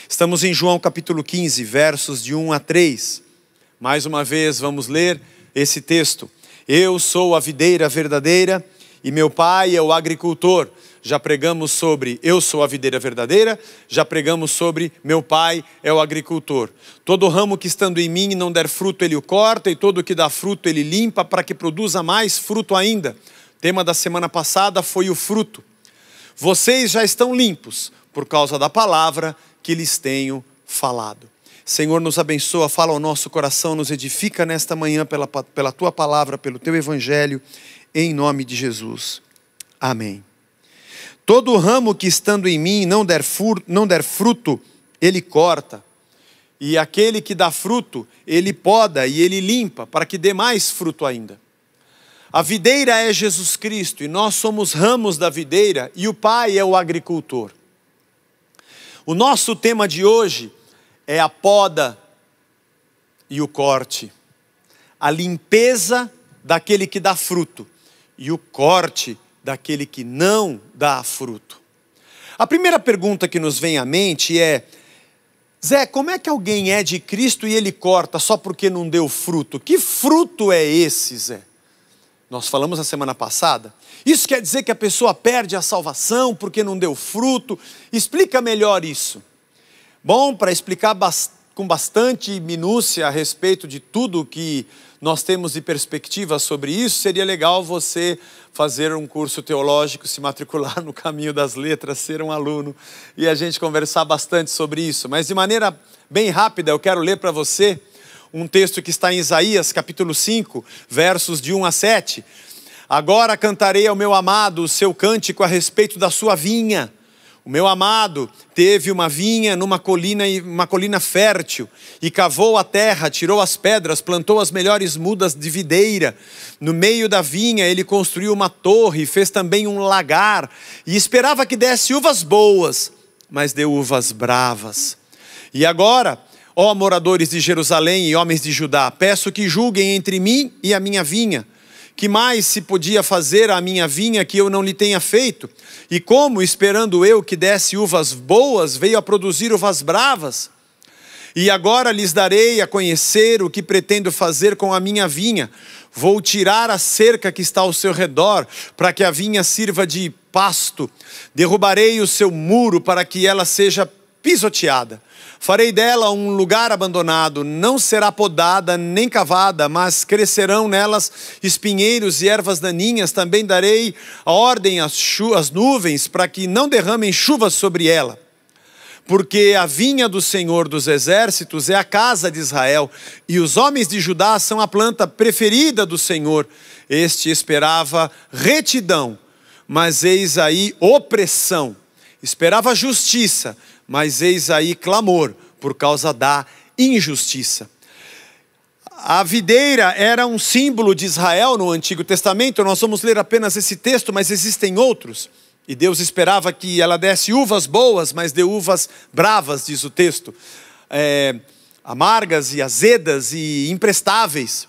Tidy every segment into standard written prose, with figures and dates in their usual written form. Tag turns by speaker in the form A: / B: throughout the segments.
A: Estamos em João capítulo 15, versos de 1 a 3. Mais uma vez vamos ler esse texto. Eu sou a videira verdadeira e meu pai é o agricultor. Já pregamos sobre eu sou a videira verdadeira, já pregamos sobre meu pai é o agricultor. Todo ramo que estando em mim não der fruto ele o corta, e todo que dá fruto ele limpa, para que produza mais fruto ainda. O tema da semana passada foi o fruto. Vocês já estão limpos por causa da palavra que lhes tenho falado. Senhor, nos abençoa, fala ao nosso coração, nos edifica nesta manhã pela tua palavra, pelo teu evangelho, em nome de Jesus. Amém. Todo ramo que estando em mim não der fruto, ele corta. E aquele que dá fruto, ele poda e ele limpa, para que dê mais fruto ainda. A videira é Jesus Cristo, e nós somos ramos da videira, e o Pai é o agricultor. O nosso tema de hoje é a poda e o corte. A limpeza daquele que dá fruto, e o corte daquele que não dá fruto. A primeira pergunta que nos vem à mente é: Zé, como é que alguém é de Cristo e ele corta só porque não deu fruto? Que fruto é esse, Zé? Nós falamos na semana passada. Isso quer dizer que a pessoa perde a salvação porque não deu fruto? Explica melhor isso. Bom, para explicar com bastante minúcia a respeito de tudo que nós temos de perspectiva sobre isso, seria legal você fazer um curso teológico, se matricular no caminho das letras, ser um aluno e a gente conversar bastante sobre isso. Mas de maneira bem rápida, eu quero ler para você um texto que está em Isaías, capítulo 5, versos de 1 a 7. Agora cantarei ao meu amado o seu cântico a respeito da sua vinha. O meu amado teve uma vinha numa colina fértil, e cavou a terra, tirou as pedras, plantou as melhores mudas de videira. No meio da vinha ele construiu uma torre, fez também um lagar, e esperava que desse uvas boas, mas deu uvas bravas. E agora, ó moradores de Jerusalém e homens de Judá, peço que julguem entre mim e a minha vinha. Que mais se podia fazer à minha vinha que eu não lhe tenha feito? E como, esperando eu que desse uvas boas, veio a produzir uvas bravas? E agora lhes darei a conhecer o que pretendo fazer com a minha vinha. Vou tirar a cerca que está ao seu redor, para que a vinha sirva de pasto. Derrubarei o seu muro para que ela seja pisoteada. Farei dela um lugar abandonado, não será podada nem cavada, mas crescerão nelas espinheiros e ervas daninhas. Também darei a ordem às nuvens, para que não derramem chuvas sobre ela. Porque a vinha do Senhor dos Exércitos é a casa de Israel, e os homens de Judá são a planta preferida do Senhor. Este esperava retidão, mas eis aí opressão. Esperava justiça, mas eis aí clamor por causa da injustiça. A videira era um símbolo de Israel no Antigo Testamento. Nós vamos ler apenas esse texto, mas existem outros. E Deus esperava que ela desse uvas boas, mas deu uvas bravas, diz o texto. Amargas e azedas e imprestáveis.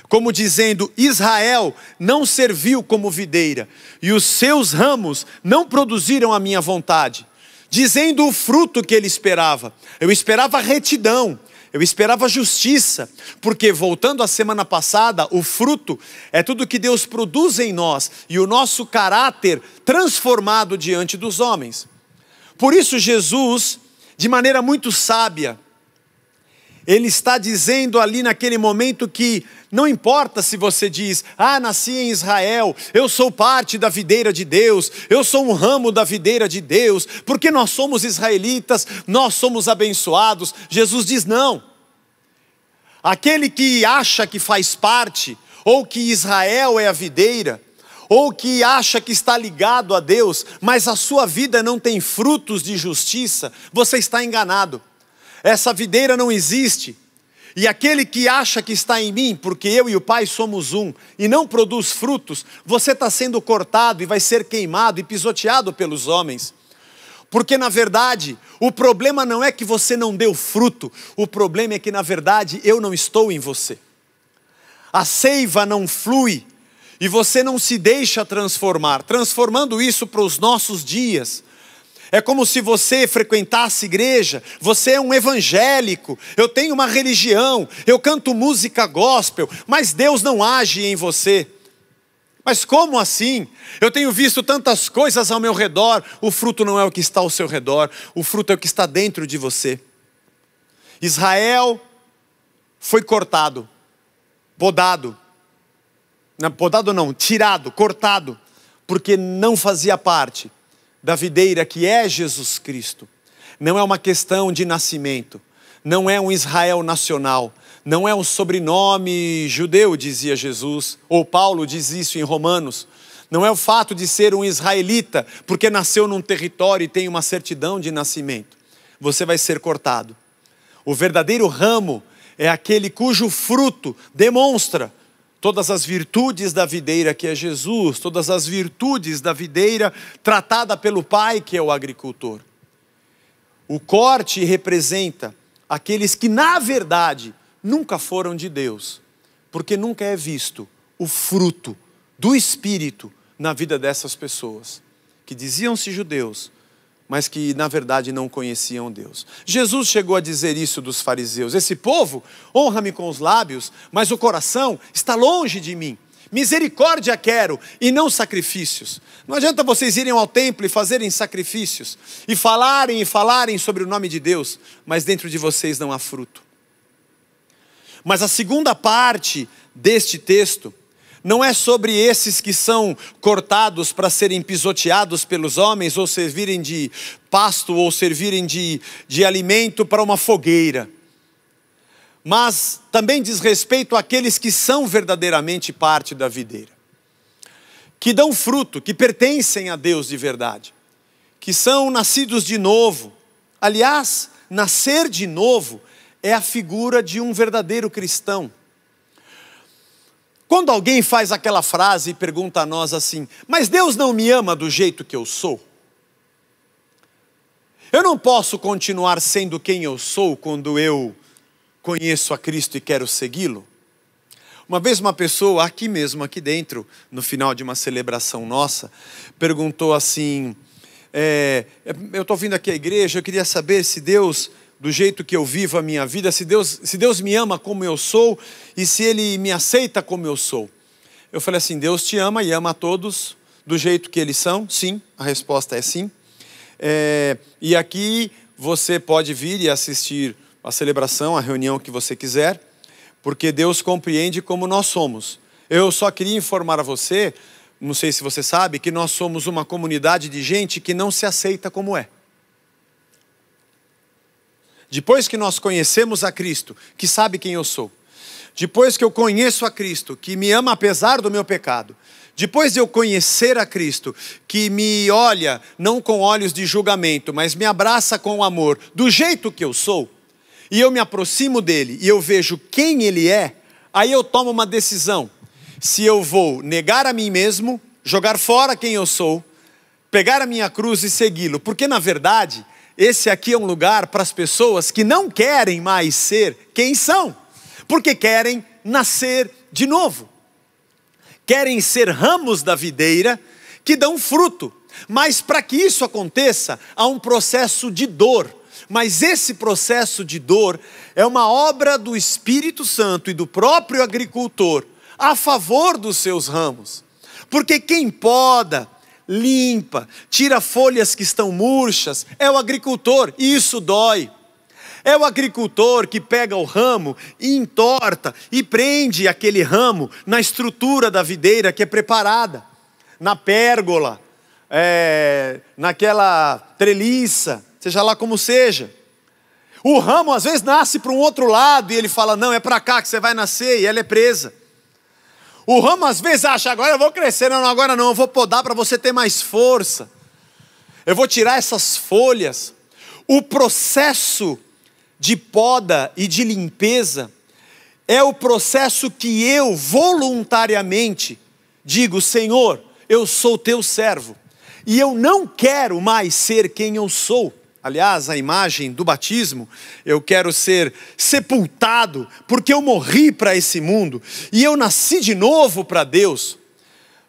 A: Como dizendo, Israel não serviu como videira, e os seus ramos não produziram a minha vontade. Dizendo o fruto que ele esperava. Eu esperava retidão, eu esperava justiça, porque voltando à semana passada, o fruto é tudo que Deus produz em nós, e o nosso caráter transformado diante dos homens. Por isso Jesus, de maneira muito sábia, ele está dizendo ali naquele momento que não importa se você diz, nasci em Israel, eu sou parte da videira de Deus, eu sou um ramo da videira de Deus, porque nós somos israelitas, nós somos abençoados. Jesus diz não. Aquele que acha que faz parte, ou que Israel é a videira, ou que acha que está ligado a Deus, mas a sua vida não tem frutos de justiça, você está enganado. Essa videira não existe. E aquele que acha que está em mim, porque eu e o Pai somos um, e não produz frutos, você está sendo cortado e vai ser queimado e pisoteado pelos homens. Porque na verdade, o problema não é que você não deu fruto, o problema é que na verdade eu não estou em você. A seiva não flui e você não se deixa transformar. Transformando isso para os nossos dias, É como se você frequentasse igreja, você é um evangélico, eu tenho uma religião, eu canto música gospel, mas Deus não age em você. Mas como assim? Eu tenho visto tantas coisas ao meu redor, o fruto não é o que está ao seu redor, o fruto é o que está dentro de você. Israel foi cortado, podado, não, podado não, tirado, cortado, porque não fazia parte da videira que é Jesus Cristo. Não é uma questão de nascimento, não é um Israel nacional, não é um sobrenome judeu, dizia Jesus, ou Paulo diz isso em Romanos. Não é o fato de ser um israelita, porque nasceu num território e tem uma certidão de nascimento. Você vai ser cortado. O verdadeiro ramo é aquele cujo fruto demonstra todas as virtudes da videira que é Jesus, todas as virtudes da videira tratada pelo Pai que é o agricultor. O corte representa aqueles que na verdade nunca foram de Deus, porque nunca é visto o fruto do Espírito na vida dessas pessoas, que diziam-se judeus, mas que na verdade não conheciam Deus. Jesus chegou a dizer isso dos fariseus: esse povo honra-me com os lábios, mas o coração está longe de mim. Misericórdia quero e não sacrifícios. Não adianta vocês irem ao templo e fazerem sacrifícios, e falarem sobre o nome de Deus, mas dentro de vocês não há fruto. Mas a segunda parte deste texto não é sobre esses que são cortados para serem pisoteados pelos homens, ou servirem de pasto, ou servirem de alimento para uma fogueira. Mas também diz respeito àqueles que são verdadeiramente parte da videira, que dão fruto, que pertencem a Deus de verdade, que são nascidos de novo. Aliás, nascer de novo é a figura de um verdadeiro cristão. Quando alguém faz aquela frase e pergunta a nós assim: mas Deus não me ama do jeito que eu sou? Eu não posso continuar sendo quem eu sou quando eu conheço a Cristo e quero segui-lo? Uma vez uma pessoa, aqui mesmo, aqui dentro, no final de uma celebração nossa, perguntou assim: eu estou vindo aqui à igreja, eu queria saber se Deus, do jeito que eu vivo a minha vida, se Deus me ama como eu sou e se Ele me aceita como eu sou. Eu falei assim: Deus te ama e ama a todos do jeito que eles são? Sim, a resposta é sim. E aqui você pode vir e assistir a celebração, a reunião que você quiser, porque Deus compreende como nós somos. Eu só queria informar a você, não sei se você sabe, que nós somos uma comunidade de gente que não se aceita como é. Depois que nós conhecemos a Cristo, que sabe quem eu sou, depois que eu conheço a Cristo, que me ama apesar do meu pecado, depois de eu conhecer a Cristo, que me olha não com olhos de julgamento, mas me abraça com amor, do jeito que eu sou, e eu me aproximo dele, e eu vejo quem ele é, aí eu tomo uma decisão: se eu vou negar a mim mesmo, jogar fora quem eu sou, pegar a minha cruz e segui-lo, porque na verdade esse aqui é um lugar para as pessoas que não querem mais ser quem são, porque querem nascer de novo. Querem ser ramos da videira que dão fruto. Mas para que isso aconteça, há um processo de dor. Mas esse processo de dor é uma obra do Espírito Santo e do próprio agricultor a favor dos seus ramos. Porque quem poda, limpa, tira folhas que estão murchas, é o agricultor, e isso dói. É o agricultor que pega o ramo e entorta e prende aquele ramo na estrutura da videira que é preparada, na pérgola, naquela treliça, seja lá como seja. O ramo às vezes nasce para um outro lado e ele fala: não, é para cá que você vai nascer, e ela é presa. O ramo às vezes acha: agora eu vou crescer, não, agora não, eu vou podar para você ter mais força. Eu vou tirar essas folhas. O processo de poda e de limpeza é o processo que eu voluntariamente digo: Senhor, eu sou teu servo, e eu não quero mais ser quem eu sou. Aliás, a imagem do batismo: eu quero ser sepultado, porque eu morri para esse mundo, e eu nasci de novo para Deus.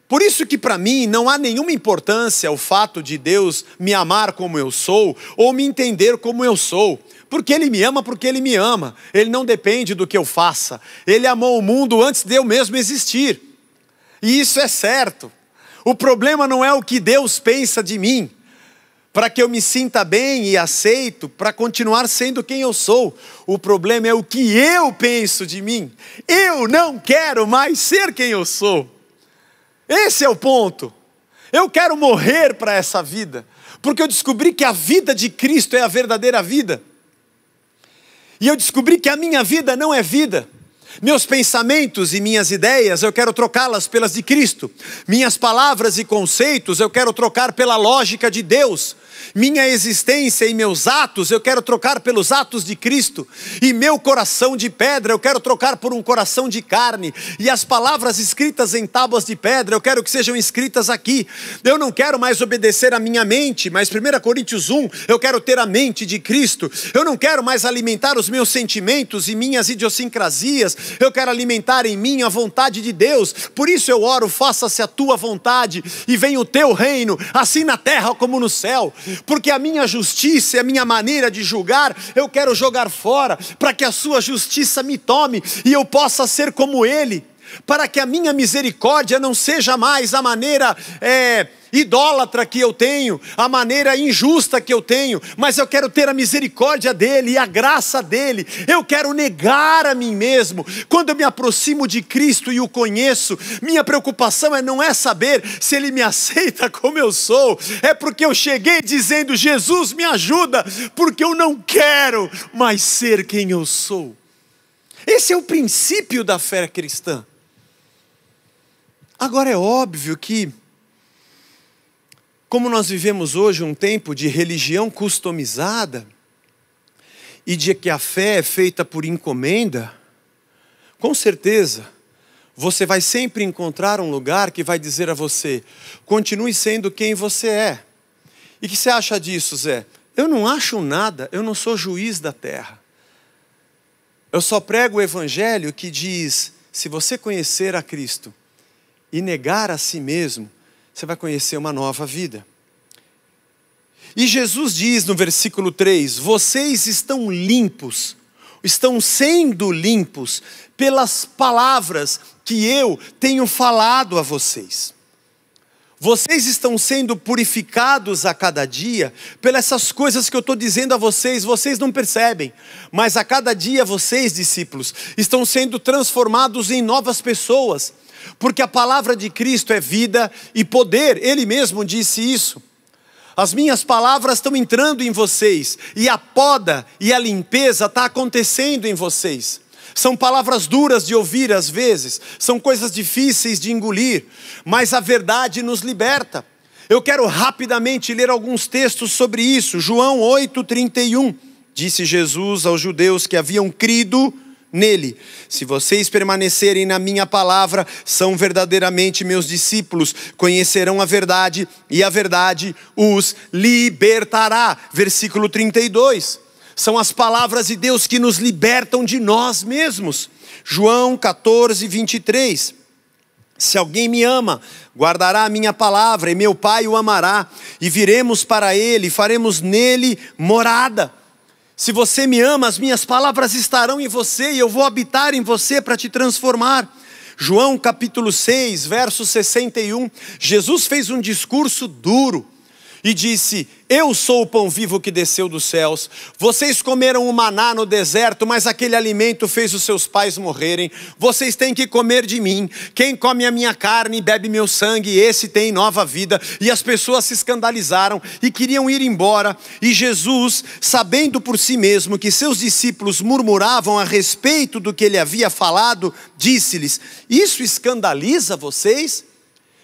A: Por isso que para mim não há nenhuma importância o fato de Deus me amar como eu sou, ou me entender como eu sou. Porque Ele me ama, porque Ele me ama. Ele não depende do que eu faça. Ele amou o mundo antes de eu mesmo existir. E isso é certo. O problema não é o que Deus pensa de mim, para que eu me sinta bem e aceito, para continuar sendo quem eu sou. O problema é o que eu penso de mim. Eu não quero mais ser quem eu sou. Esse é o ponto. Eu quero morrer para essa vida, porque eu descobri que a vida de Cristo é a verdadeira vida. E eu descobri que a minha vida não é vida. Meus pensamentos e minhas ideias, eu quero trocá-las pelas de Cristo. Minhas palavras e conceitos, eu quero trocar pela lógica de Deus. Minha existência e meus atos, eu quero trocar pelos atos de Cristo. E meu coração de pedra, eu quero trocar por um coração de carne. E as palavras escritas em tábuas de pedra, eu quero que sejam escritas aqui. Eu não quero mais obedecer à minha mente, mas 1 Coríntios 1, eu quero ter a mente de Cristo. Eu não quero mais alimentar os meus sentimentos e minhas idiosincrasias. Eu quero alimentar em mim a vontade de Deus. Por isso eu oro, faça-se a tua vontade e venha o teu reino, assim na terra como no céu. Porque a minha justiça e a minha maneira de julgar, eu quero jogar fora, para que a sua justiça me tome e eu possa ser como Ele. Para que a minha misericórdia não seja mais a maneira idólatra que eu tenho, a maneira injusta que eu tenho, mas eu quero ter a misericórdia dEle e a graça dEle. Eu quero negar a mim mesmo. Quando eu me aproximo de Cristo e o conheço, minha preocupação não é saber se Ele me aceita como eu sou, é porque eu cheguei dizendo: Jesus, me ajuda, porque eu não quero mais ser quem eu sou. Esse é o princípio da fé cristã. Agora é óbvio que, como nós vivemos hoje um tempo de religião customizada, e de que a fé é feita por encomenda, com certeza, você vai sempre encontrar um lugar que vai dizer a você: continue sendo quem você é. E o que você acha disso, Zé? Eu não acho nada, eu não sou juiz da terra. Eu só prego o evangelho que diz: se você conhecer a Cristo e negar a si mesmo, você vai conhecer uma nova vida. E Jesus diz no versículo 3, vocês estão limpos, estão sendo limpos pelas palavras que eu tenho falado a vocês. Vocês estão sendo purificados a cada dia pelas essas coisas que eu estou dizendo a vocês. Vocês não percebem, mas a cada dia vocês, discípulos, estão sendo transformados em novas pessoas, porque a palavra de Cristo é vida e poder. Ele mesmo disse isso. As minhas palavras estão entrando em vocês, e a poda e a limpeza está acontecendo em vocês. São palavras duras de ouvir às vezes, são coisas difíceis de engolir, mas a verdade nos liberta. Eu quero rapidamente ler alguns textos sobre isso. João 8:31, disse Jesus aos judeus que haviam crido nele: se vocês permanecerem na minha palavra, são verdadeiramente meus discípulos, conhecerão a verdade e a verdade os libertará. Versículo 32. São as palavras de Deus que nos libertam de nós mesmos. João 14:23. Se alguém me ama, guardará a minha palavra, e meu Pai o amará, e viremos para ele, e faremos nele morada. Se você me ama, as minhas palavras estarão em você, e eu vou habitar em você para te transformar. João capítulo 6, verso 61, Jesus fez um discurso duro, e disse: eu sou o pão vivo que desceu dos céus. Vocês comeram o maná no deserto, mas aquele alimento fez os seus pais morrerem. Vocês têm que comer de mim. Quem come a minha carne e bebe meu sangue, esse tem nova vida. E as pessoas se escandalizaram e queriam ir embora. E Jesus, sabendo por si mesmo que seus discípulos murmuravam a respeito do que ele havia falado, disse-lhes: isso escandaliza vocês?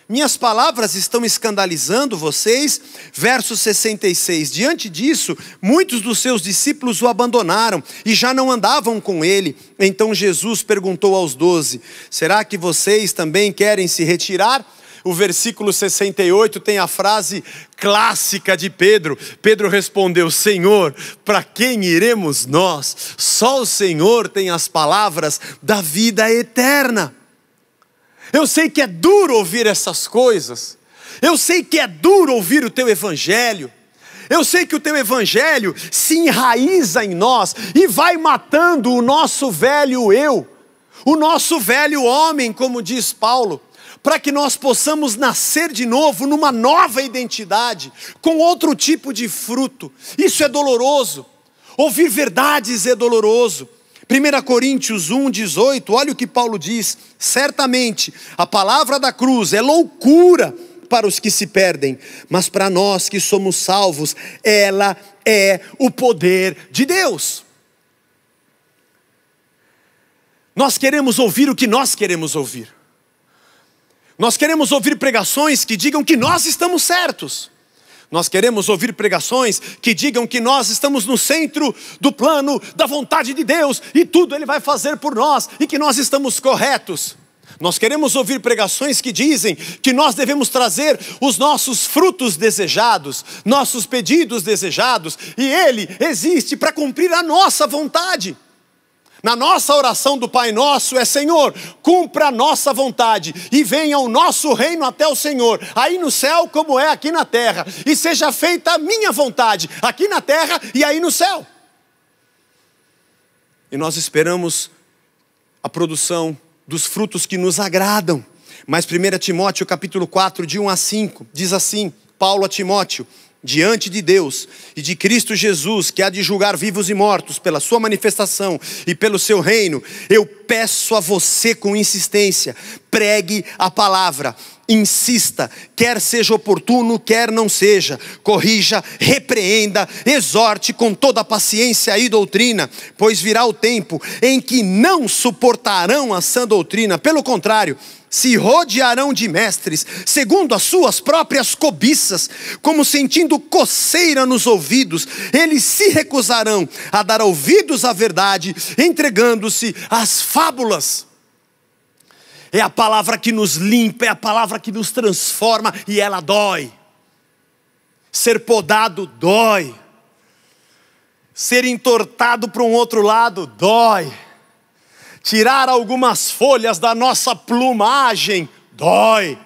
A: Minhas palavras estão escandalizando vocês? Verso 66, diante disso, muitos dos seus discípulos o abandonaram e já não andavam com ele. Então Jesus perguntou aos 12, será que vocês também querem se retirar? O versículo 68 tem a frase clássica de Pedro. Pedro respondeu: Senhor, para quem iremos nós? Só o Senhor tem as palavras da vida eterna. Eu sei que é duro ouvir essas coisas. Eu sei que é duro ouvir o teu evangelho. Eu sei que o teu evangelho se enraiza em nós e vai matando o nosso velho eu, o nosso velho homem, como diz Paulo, para que nós possamos nascer de novo numa nova identidade, com outro tipo de fruto. Isso é doloroso. Ouvir verdades é doloroso. 1 Coríntios 1,18, olha o que Paulo diz: certamente a palavra da cruz é loucura para os que se perdem, mas para nós que somos salvos, ela é o poder de Deus. Nós queremos ouvir o que nós queremos ouvir. Nós queremos ouvir pregações que digam que nós estamos certos. Nós queremos ouvir pregações que digam que nós estamos no centro do plano da vontade de Deus e tudo Ele vai fazer por nós e que nós estamos corretos. Nós queremos ouvir pregações que dizem que nós devemos trazer os nossos frutos desejados, nossos pedidos desejados, e Ele existe para cumprir a nossa vontade. Na nossa oração do Pai Nosso é: Senhor, cumpra a nossa vontade e venha o nosso reino até o Senhor, aí no céu como é aqui na terra, e seja feita a minha vontade, aqui na terra e aí no céu. E nós esperamos a produção dos frutos que nos agradam. Mas 1 Timóteo capítulo 4, de 1 a 5, diz assim, Paulo a Timóteo: diante de Deus e de Cristo Jesus, que há de julgar vivos e mortos pela sua manifestação e pelo seu reino, eu peço a você com insistência, pregue a palavra, insista, quer seja oportuno, quer não seja, corrija, repreenda, exorte com toda paciência e doutrina, pois virá o tempo em que não suportarão a sã doutrina, pelo contrário, se rodearão de mestres, segundo as suas próprias cobiças, como sentindo coceira nos ouvidos, eles se recusarão a dar ouvidos à verdade, entregando-se às fábulas. É a palavra que nos limpa, é a palavra que nos transforma, e ela dói. Ser podado dói. Ser entortado para um outro lado dói. Tirar algumas folhas da nossa plumagem dói.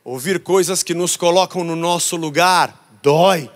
A: Ouvir coisas que nos colocam no nosso lugar dói.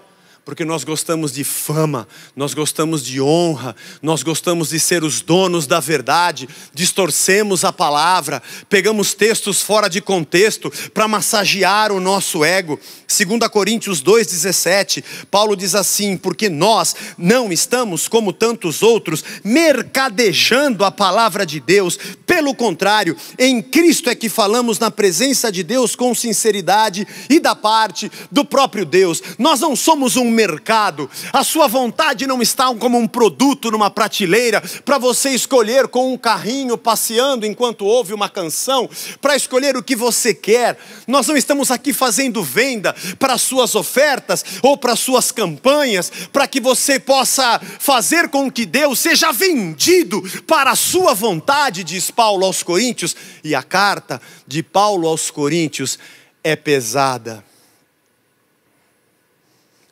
A: Porque nós gostamos de fama, nós gostamos de honra, nós gostamos de ser os donos da verdade, distorcemos a palavra, pegamos textos fora de contexto para massagear o nosso ego. 2 Coríntios 2,17, Paulo diz assim: porque nós não estamos como tantos outros, mercadejando a palavra de Deus, pelo contrário, em Cristo é que falamos na presença de Deus com sinceridade e da parte do próprio Deus. Nós não somos um mercado, a sua vontade não está como um produto numa prateleira para você escolher com um carrinho passeando enquanto ouve uma canção, para escolher o que você quer. Nós não estamos aqui fazendo venda para suas ofertas ou para suas campanhas, para que você possa fazer com que Deus seja vendido para a sua vontade, diz Paulo aos Coríntios, e a carta de Paulo aos Coríntios é pesada.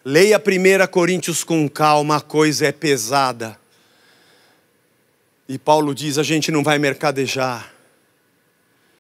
A: Leia 1 Coríntios com calma, a coisa é pesada. E Paulo diz: a gente não vai mercadejar.